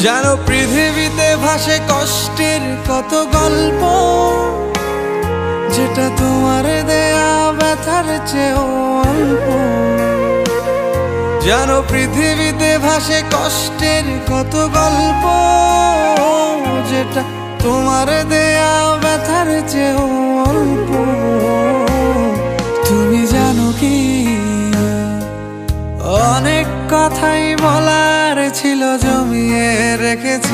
জানো পৃথিবীতে ভাসে কষ্টের কত গল্প, যেটা তোমার দেয়া ব্যথার চেয়েও অল্প। জানো পৃথিবীতে ভাসে কষ্টের কত গল্প, যেটা তোমার দেয়া ব্যথার চেয়েও অল্প। তুমি জানো কি অনেক কথাই বলার ছিল, জমিয়ে রেখেছি